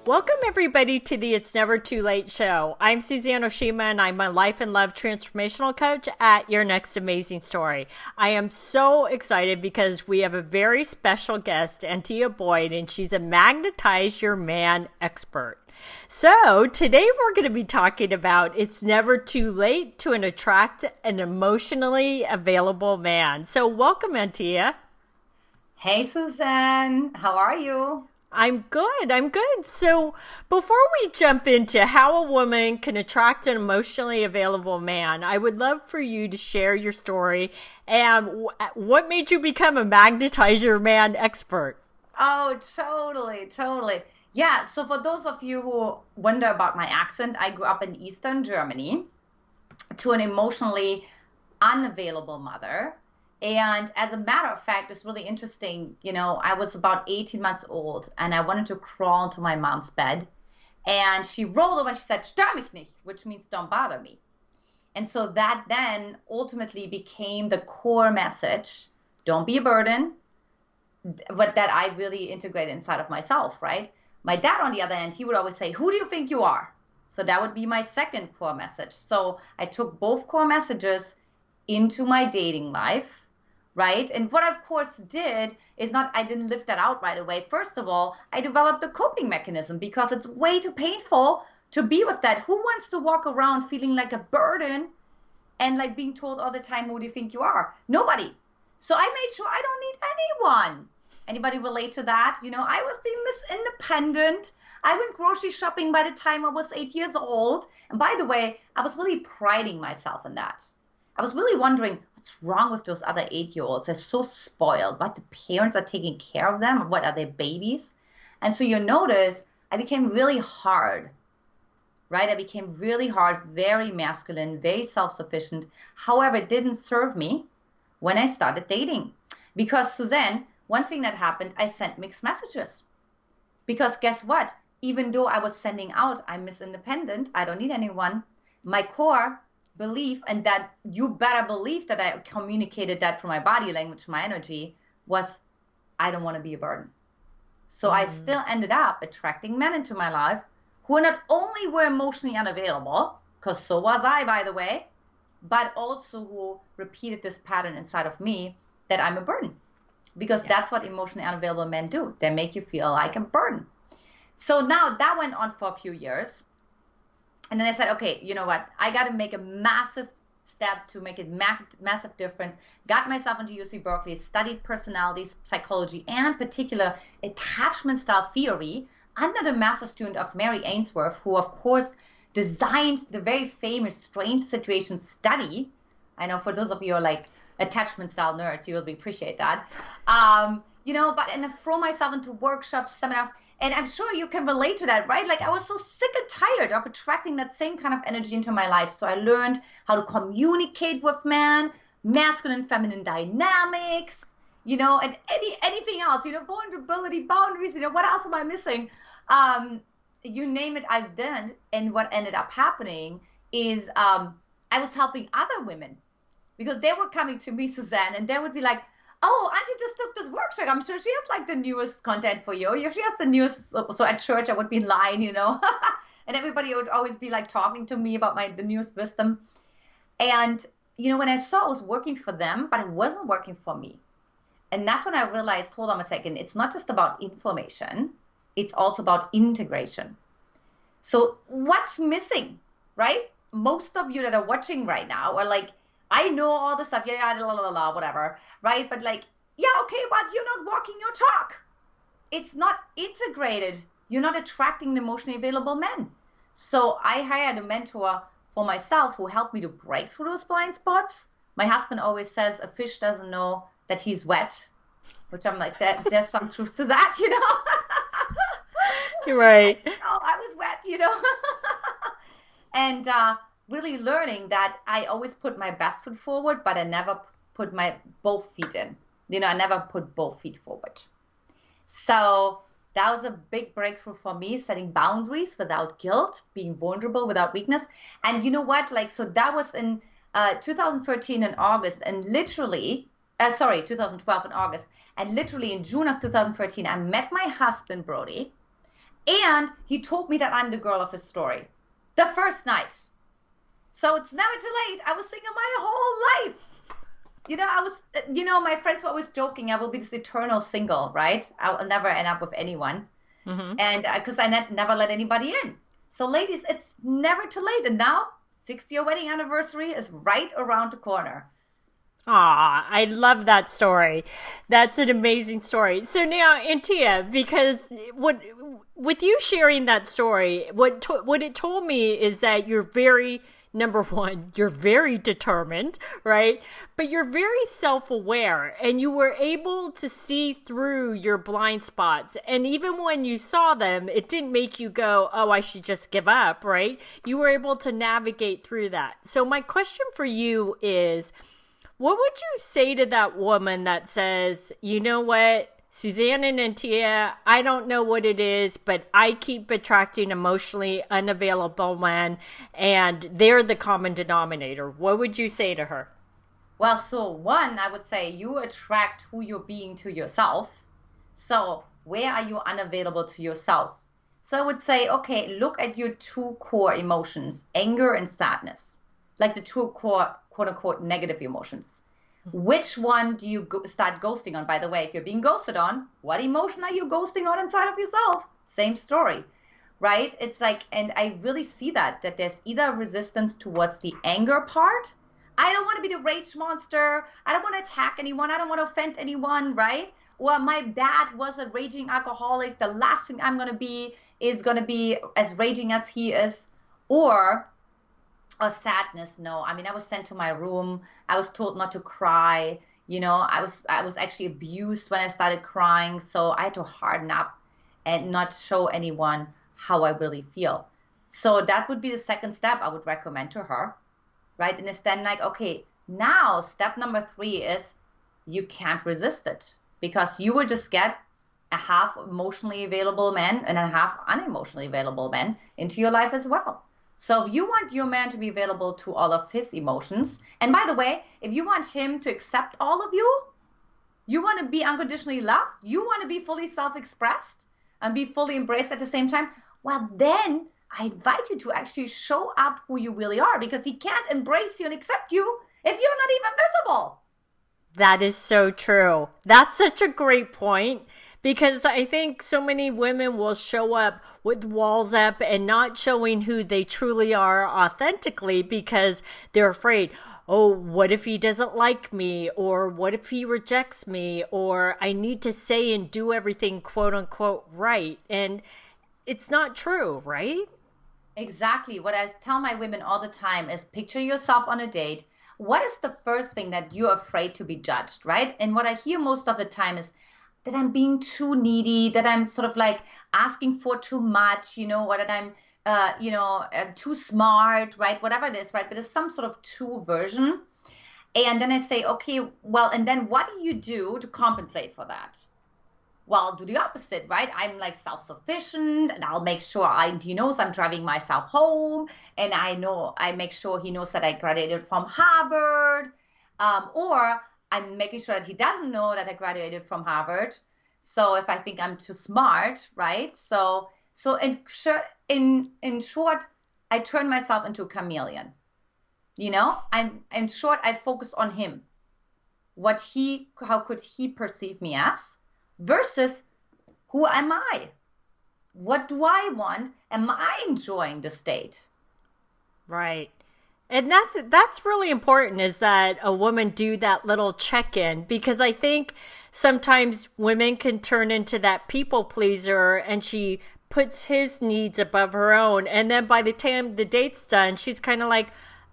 Welcome, everybody, to the It's Never Too Late show. I'm Suzanne Oshima, and I'm a life and love transformational coach at Your Next Amazing Story. I am so excited because we have a very special guest, Antia Boyd, and she's a Magnetize Your Man expert. So today we're going to be talking about it's never too late to attract an emotionally available man. So welcome, Antia. Hey, Suzanne. How are you? I'm good. So before we jump into how a woman can attract an emotionally available man, I would love for you to share your story and what made you become a Magnetizer Man expert. Oh, totally. Yeah, so for those of you who wonder about my accent, I grew up in Eastern Germany to an emotionally unavailable mother. And as a matter of fact, it's really interesting. I was about 18 months old and I wanted to crawl into my mom's bed. And she rolled over and she said, "Stör mich nicht," which means don't bother me. And so that then ultimately became the core message. Don't be a burden, but that I really integrated inside of myself, right? My dad, on the other hand, he would always say, "Who do you think you are?" So that would be my second core message. So I took both core messages into my dating life. Right. And what I, of course, did is I didn't live that out right away. First of all, I developed a coping mechanism because it's way too painful to be with that. Who wants to walk around feeling like a burden and like being told all the time, "Who do you think you are?" Nobody. So I made sure I don't need anyone. Anybody relate to that? I was being Miss Independent. I went grocery shopping by the time I was 8 years old. And by the way, I was really priding myself in that. I was really wondering, what's wrong with those other 8-year-olds? They're so spoiled. What, the parents are taking care of them? What, are they babies? And so you notice I became really hard, right? I became really hard, very masculine, very self-sufficient. However, it didn't serve me when I started dating. Because, Suzanne, one thing that happened, I sent mixed messages. Because guess what? Even though I was sending out, "I'm Miss Independent, I don't need anyone," my core belief, and that you better believe that I communicated that through my body language, my energy, was I don't want to be a burden. So I still ended up attracting men into my life who not only were emotionally unavailable, because so was I, by the way, but also who repeated this pattern inside of me that I'm a burden. Because that's what emotionally unavailable men do. They make you feel like a burden. So now that went on for a few years. And then I said, okay, you know what? I got to make a massive step to make a massive difference. Got myself into UC Berkeley, studied personality psychology and particular attachment style theory under the master student of Mary Ainsworth, who, of course, designed the very famous strange situation study. I know for those of you who are like attachment style nerds, you will appreciate that. And I throw myself into workshops, seminars. And I'm sure you can relate to that, right? Like I was so sick and tired of attracting that same kind of energy into my life. So I learned how to communicate with men, masculine, feminine dynamics, and anything else, vulnerability, boundaries, what else am I missing? You name it, I've done. And what ended up happening is I was helping other women because they were coming to me, Suzanne, and they would be like, "Oh, Auntie just took this workshop. I'm sure she has like the newest content for you. She has the newest." So at church, I would be in line, and everybody would always be like talking to me about the newest wisdom. And, when I saw it was working for them, but it wasn't working for me. And that's when I realized, hold on a second, it's not just about information. It's also about integration. So what's missing, right? Most of you that are watching right now are like, "I know all the stuff, yeah, la, la, la, whatever," right? But like, yeah, okay, but you're not walking your talk. It's not integrated. You're not attracting the emotionally available men. So I hired a mentor for myself who helped me to break through those blind spots. My husband always says a fish doesn't know that he's wet, which I'm like, there's some truth to that, You're right. I was wet, And really learning that I always put my best foot forward, but I never put my both feet in. I never put both feet forward. So that was a big breakthrough for me, setting boundaries without guilt, being vulnerable without weakness. And you know what? So that was in 2013 in August, and literally, 2012 in August, and literally in June of 2013, I met my husband, Brody, And he told me that I'm the girl of his story. The first night. So it's never too late. I was single my whole life. My friends were always joking, I will be this eternal single, right? I'll never end up with anyone. Mm-hmm. And because I never let anybody in. So ladies, it's never too late. And now 6-year wedding anniversary is right around the corner. Ah, I love that story. That's an amazing story. So now, Antia, because with you sharing that story, what it told me is that you're very number one, you're very determined, right? But you're very self-aware, and you were able to see through your blind spots. And even when you saw them, it didn't make you go, "Oh, I should just give up," right? You were able to navigate through that. So my question for you is, what would you say to that woman that says, you know what, Suzanne and Antia, I don't know what it is, but I keep attracting emotionally unavailable men, and they're the common denominator. What would you say to her? Well, so one, I would say you attract who you're being to yourself. So where are you unavailable to yourself? So I would say, okay, look at your two core emotions, anger and sadness, like the two core, quote unquote, negative emotions. Which one do you start ghosting on? By the way, if you're being ghosted on, what emotion are you ghosting on inside of yourself? Same story, right? It's like, and I really see that there's either resistance towards the anger part. I don't want to be the rage monster. I don't want to attack anyone. I don't want to offend anyone, right? Or my dad was a raging alcoholic. The last thing I'm going to be is going to be as raging as he is. Or sadness. No, I mean, I was sent to my room. I was told not to cry. I was actually abused when I started crying. So I had to harden up and not show anyone how I really feel. So that would be the second step I would recommend to her, right? And it's then like, okay, now step number 3 is you can't resist it, because you will just get a half emotionally available man and a half unemotionally available man into your life as well. So if you want your man to be available to all of his emotions, and by the way, if you want him to accept all of you, you want to be unconditionally loved, you want to be fully self-expressed and be fully embraced at the same time, well, then I invite you to actually show up who you really are, because he can't embrace you and accept you if you're not even visible. That is so true. That's such a great point, because I think so many women will show up with walls up and not showing who they truly are authentically because they're afraid. Oh, what if he doesn't like me? Or what if he rejects me? Or I need to say and do everything quote unquote right. And it's not true, right? Exactly. What I tell my women all the time is picture yourself on a date. What is the first thing that you're afraid to be judged, right? And what I hear most of the time is that I'm being too needy, that I'm sort of like asking for too much, or that I'm, too smart, right? Whatever it is, right? But there's some sort of too version. And then I say, okay, well, and then what do you do to compensate for that? Well, I'll do the opposite, right? I'm like self-sufficient, and I'll make sure he knows I'm driving myself home, and I make sure he knows that I graduated from Harvard, or I'm making sure that he doesn't know that I graduated from Harvard. So if I think I'm too smart, right? So in short, I turn myself into a chameleon. I'm in short, I focus on him. How could he perceive me as? Versus who am I? What do I want? Am I enjoying the state? Right. And that's really important, is that a woman do that little check-in, because I think sometimes women can turn into that people pleaser, and she puts his needs above her own, and then by the time the date's done, she's kind of like,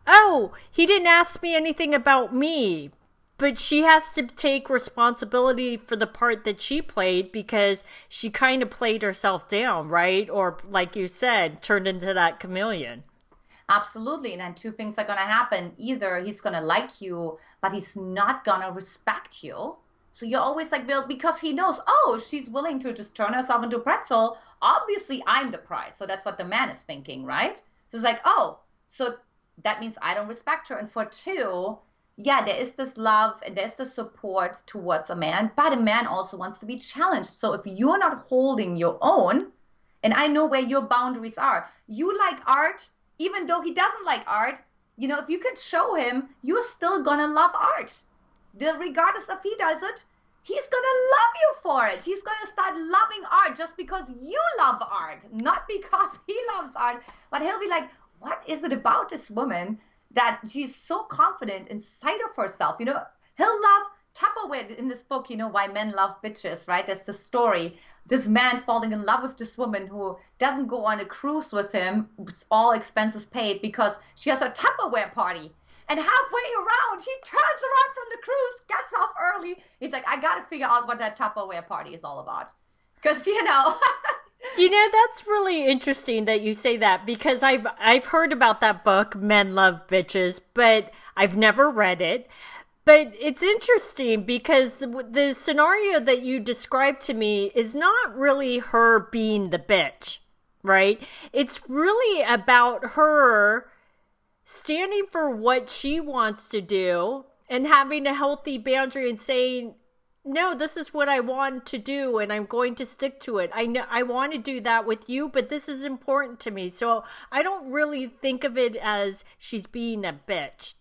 "Oh, he didn't ask me anything about me." But she has to take responsibility for the part that she played, because she kind of played herself down, right? Or like you said, turned into that chameleon. Absolutely. And then two things are going to happen. Either he's going to like you, but he's not going to respect you. So you're always like, Bill, because he knows, oh, she's willing to just turn herself into a pretzel. Obviously, I'm the prize. So that's what the man is thinking, right? So it's like, oh, so that means I don't respect her. And for two, yeah, there is this love and there's the support towards a man, but a man also wants to be challenged. So if you're not holding your own, And I know where your boundaries are. You like art, even though he doesn't like art. If you could show him, you're still gonna love art. Regardless if he does it, he's gonna love you for it. He's gonna start loving art just because you love art, not because he loves art. But he'll be like, what is it about this woman that she's so confident inside of herself? He'll love Tupperware in this book, Why Men Love Bitches, right? There's the story. This man falling in love with this woman who doesn't go on a cruise with him, all expenses paid, because she has a Tupperware party. And halfway around, he turns around from the cruise, gets off early. He's like, I got to figure out what that Tupperware party is all about. Because, That's really interesting that you say that, because I've heard about that book, Men Love Bitches, but I've never read it. But it's interesting because the scenario that you described to me is not really her being the bitch, right? It's really about her standing for what she wants to do and having a healthy boundary and saying, no, this is what I want to do and I'm going to stick to it. I know I want to do that with you, but this is important to me. So I don't really think of it as she's being a bitch.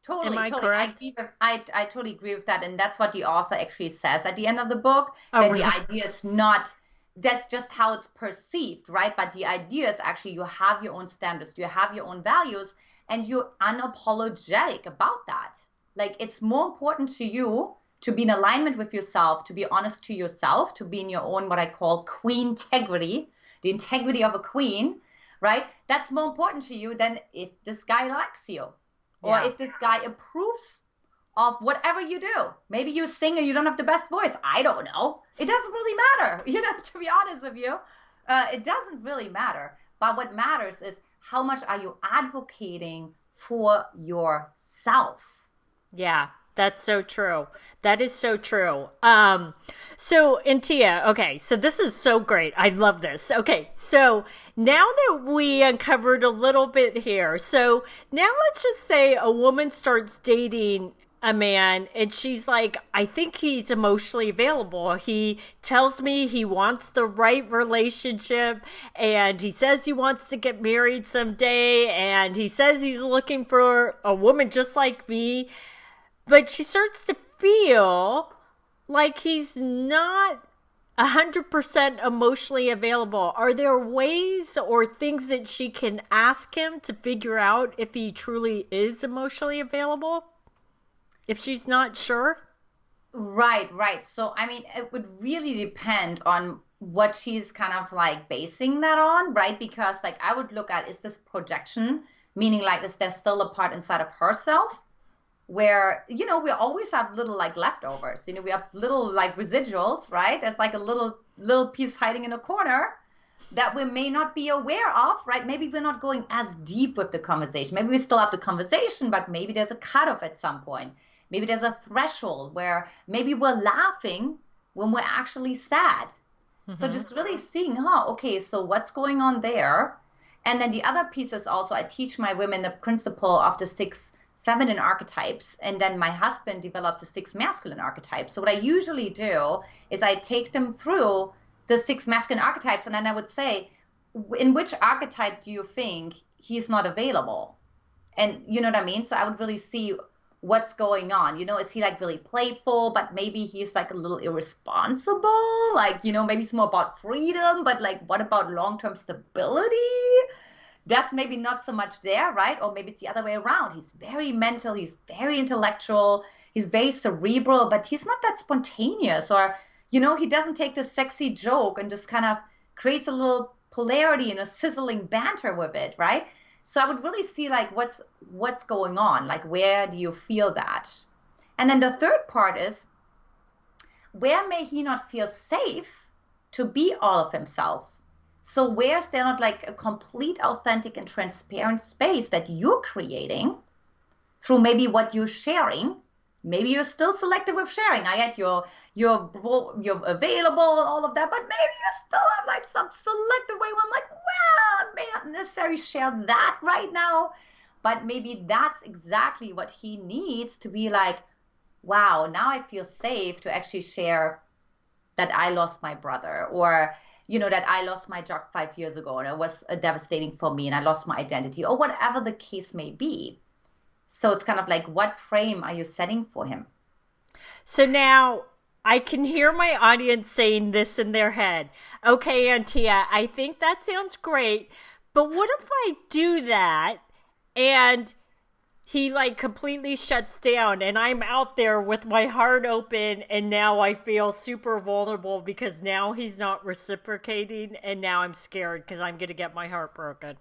Totally. Am I correct? I totally agree with that. And that's what the author actually says at the end of the book. That really? The idea is not, that's just how it's perceived, right? But the idea is actually you have your own standards, you have your own values, and you're unapologetic about that. Like, it's more important to you to be in alignment with yourself, to be honest to yourself, to be in your own, what I call queen integrity, the integrity of a queen, right? That's more important to you than if this guy likes you. Or if this guy approves of whatever you do. Maybe you sing and you don't have the best voice. I don't know. It doesn't really matter. To be honest with you, it doesn't really matter. But what matters is how much are you advocating for yourself? Yeah, that's so true. That is so true. So Antia, okay, so this is so great. I love this. Okay, so now that we uncovered a little bit here, so now let's just say a woman starts dating a man and she's like, I think he's emotionally available. He tells me he wants the right relationship and he says he wants to get married someday and he says he's looking for a woman just like me. But she starts to feel like he's not 100% emotionally available. Are there ways or things that she can ask him to figure out if he truly is emotionally available? If she's not sure? Right. So, it would really depend on what she's kind of like basing that on, right? Because like I would look at, is this projection? Meaning like, is there still a part inside of herself where, we always have little like leftovers, we have little like residuals, right? There's like a little piece hiding in a corner that we may not be aware of, right? Maybe we're not going as deep with the conversation. Maybe we still have the conversation, but maybe there's a cutoff at some point. Maybe there's a threshold where maybe we're laughing when we're actually sad. Mm-hmm. So just really seeing, okay, so what's going on there? And then the other piece is also, I teach my women the principle of the 6 feminine archetypes, and then my husband developed the 6 masculine archetypes. So what I usually do is I take them through the 6 masculine archetypes, and then I would say, in which archetype do you think he's not available? And you know what I mean? So I would really see what's going on. Is he like really playful, but maybe he's like a little irresponsible? Like, maybe it's more about freedom, but like, what about long-term stability? That's maybe not so much there, right? Or maybe it's the other way around. He's very mental, he's very intellectual, he's very cerebral, but he's not that spontaneous. Or, he doesn't take the sexy joke and just kind of creates a little polarity and a sizzling banter with it, right? So I would really see like what's going on, like where do you feel that? And then the third part is, where may he not feel safe to be all of himself? So where's there not like a complete, authentic, and transparent space that you're creating through maybe what you're sharing? Maybe you're still selective with sharing. I get you're available, all of that, but maybe you still have like some selective way where I'm like, well, I may not necessarily share that right now, but maybe that's exactly what he needs to be like, wow, now I feel safe to actually share that I lost my brother, or that I lost my job 5 years ago and it was devastating for me and I lost my identity or whatever the case may be. So it's kind of like, what frame are you setting for him? So now I can hear my audience saying this in their head. Okay, Antia, I think that sounds great, but what if I do that and he like completely shuts down and I'm out there with my heart open and now I feel super vulnerable because now he's not reciprocating and now I'm scared because I'm going to get my heart broken.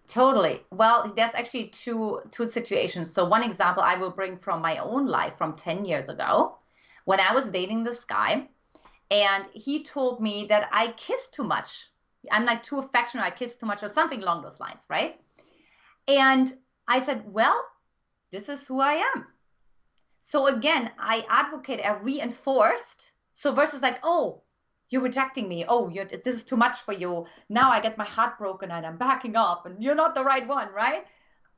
Totally. Well, there's actually two situations. So one example I will bring from my own life from 10 years ago when I was dating this guy and he told me that I kiss too much. I'm like too affectionate, I kiss too much or something along those lines, right? And I said, well, this is who I am. So again, I reinforced. So versus like, oh, you're rejecting me. Oh, this is too much for you. Now I get my heart broken and I'm backing up and you're not the right one, right?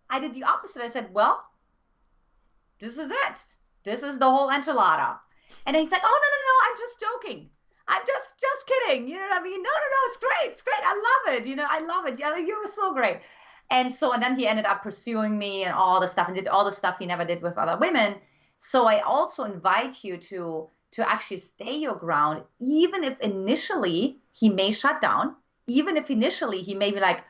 I did the opposite. I said, well, this is it. This is the whole enchilada. And then he's like, oh, no, I'm just joking. I'm just kidding. You know what I mean? No, it's great. It's great. I love it. I love it. Yeah, you were so great. And then he ended up pursuing me and all the stuff and did all the stuff he never did with other women. So I also invite you to actually stay your ground, even if initially he may shut down, even if initially he may be like,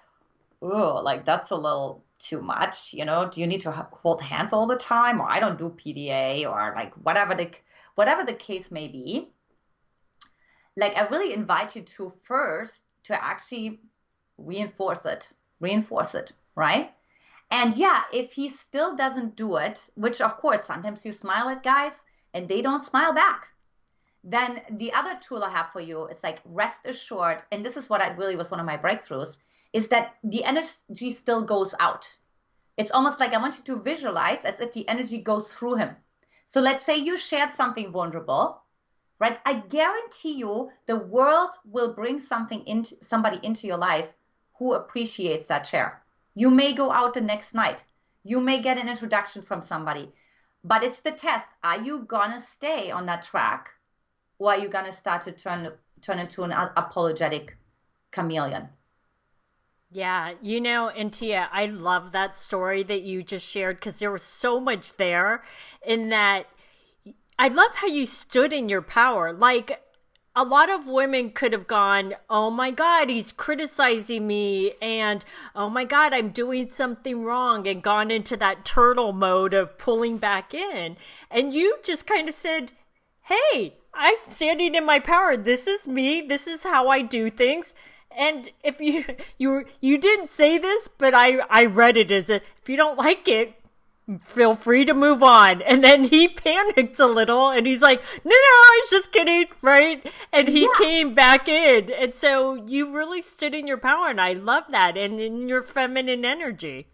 oh, like that's a little too much. Do you need to hold hands all the time? Or I don't do PDA or like whatever the case may be. Like I really invite you to first to actually reinforce it, right? And yeah, if he still doesn't do it, which of course, sometimes you smile at guys and they don't smile back. Then the other tool I have for you is like rest assured, and this is what I really was one of my breakthroughs, is that the energy still goes out. It's almost like I want you to visualize as if the energy goes through him. So let's say you shared something vulnerable, right? I guarantee you the world will bring somebody into your life who appreciates that share. You may go out the next night. You may get an introduction from somebody, but it's the test. Are you gonna stay on that track? Or are you going to start to turn into an apologetic chameleon? Yeah, Antia, I love that story that you just shared because there was so much there in that. I love how you stood in your power. Like a lot of women could have gone, oh my God, he's criticizing me. And oh my God, I'm doing something wrong, and gone into that turtle mode of pulling back in. And you just kind of said, hey, I'm standing in my power. This is me. This is how I do things. And if you didn't say this, but I read it as if you don't like it, feel free to move on. And then he panicked a little and he's like, no, I was just kidding, right? And he came back in. And so you really stood in your power, and I love that, and in your feminine energy.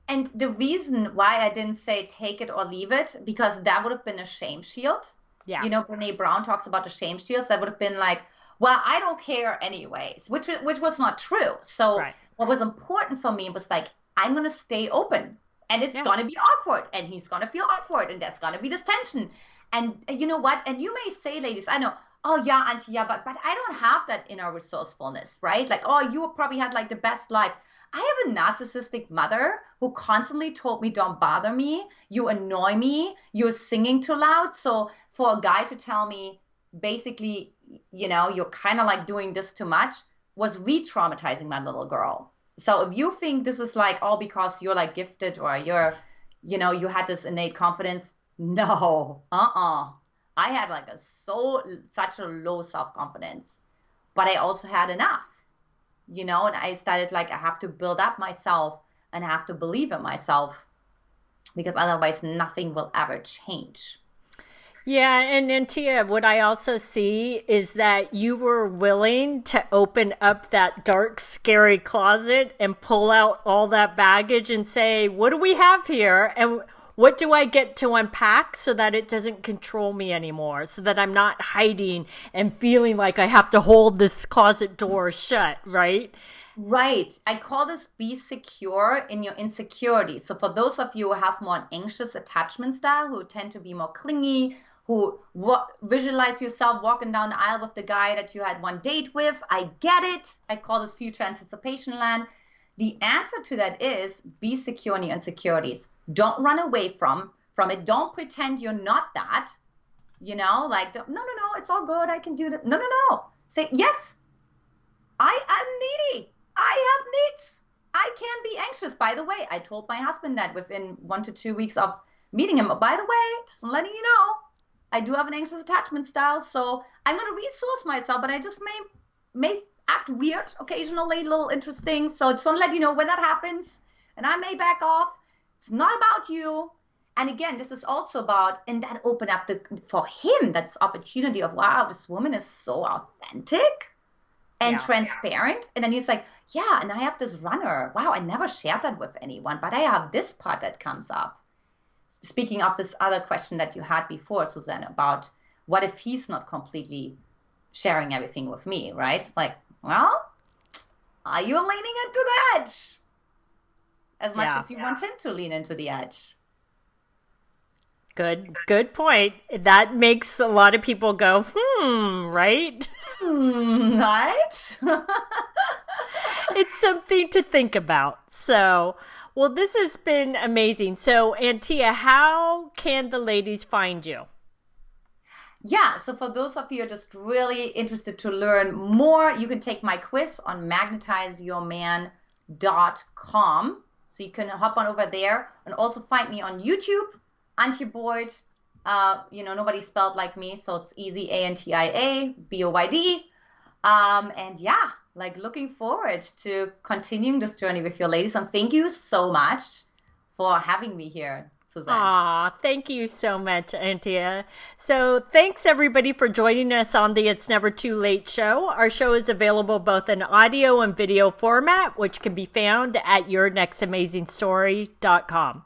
And the reason why I didn't say take it or leave it, because that would have been a shame shield. Yeah. Brene Brown talks about the shame shields. That would have been like, well, I don't care anyways, which was not true. So What was important for me was like, I'm going to stay open, and it's going to be awkward, and he's going to feel awkward, and there's going to be this tension. And you know what? And you may say, ladies, I know, oh yeah, Antia, yeah, but I don't have that inner resourcefulness, right? Like, oh, you probably had like the best life. I have a narcissistic mother who constantly told me, don't bother me. You annoy me. You're singing too loud. So for a guy to tell me, basically, you're kind of like doing this too much, was re-traumatizing my little girl. So if you think this is like all because you're like gifted or you had this innate confidence, no, I had like such a low self-confidence, but I also had enough. And I started like, I have to build up myself and I have to believe in myself, because otherwise nothing will ever change. Yeah, and Antia, what I also see is that you were willing to open up that dark, scary closet and pull out all that baggage and say, what do we have here? And what do I get to unpack so that it doesn't control me anymore? So that I'm not hiding and feeling like I have to hold this closet door shut, right? Right. I call this be secure in your insecurity. So for those of you who have more anxious attachment style, who tend to be more clingy, who visualize yourself walking down the aisle with the guy that you had one date with. I get it. I call this future anticipation land. The answer to that is be secure in your insecurities. Don't run away from it. Don't pretend you're not that. Like, no, it's all good. I can do that. No. Say, yes, I am needy. I have needs. I can be anxious. By the way, I told my husband that within 1 to 2 weeks of meeting him. By the way, just letting you know, I do have an anxious attachment style, so I'm going to resource myself, but I just may act weird occasionally, a little interesting. So just want to let you know when that happens, and I may back off. It's not about you. And again, this is also about, and that opened up for him, that's opportunity of, wow, this woman is so authentic and transparent. And then he's like, yeah, and I have this runner. Wow, I never shared that with anyone, but I have this part that comes up. Speaking of this other question that you had before, Suzanne, about what if he's not completely sharing everything with me, right? It's like, well, are you leaning into the edge as much as you want him to lean into the edge? Good point. That makes a lot of people go, right? Right? It's something to think about. So, well, this has been amazing. So, Antia, how can the ladies find you? Yeah, so for those of you who are just really interested to learn more, you can take my quiz on magnetizeyourman.com. So you can hop on over there and also find me on YouTube, Antia Boyd. Nobody spelled like me, so it's easy, Antia Boyd. And yeah, like looking forward to continuing this journey with you ladies. And thank you so much for having me here, Suzanne. Aw, thank you so much, Antia. So thanks everybody for joining us on the It's Never Too Late show. Our show is available both in audio and video format, which can be found at yournextamazingstory.com.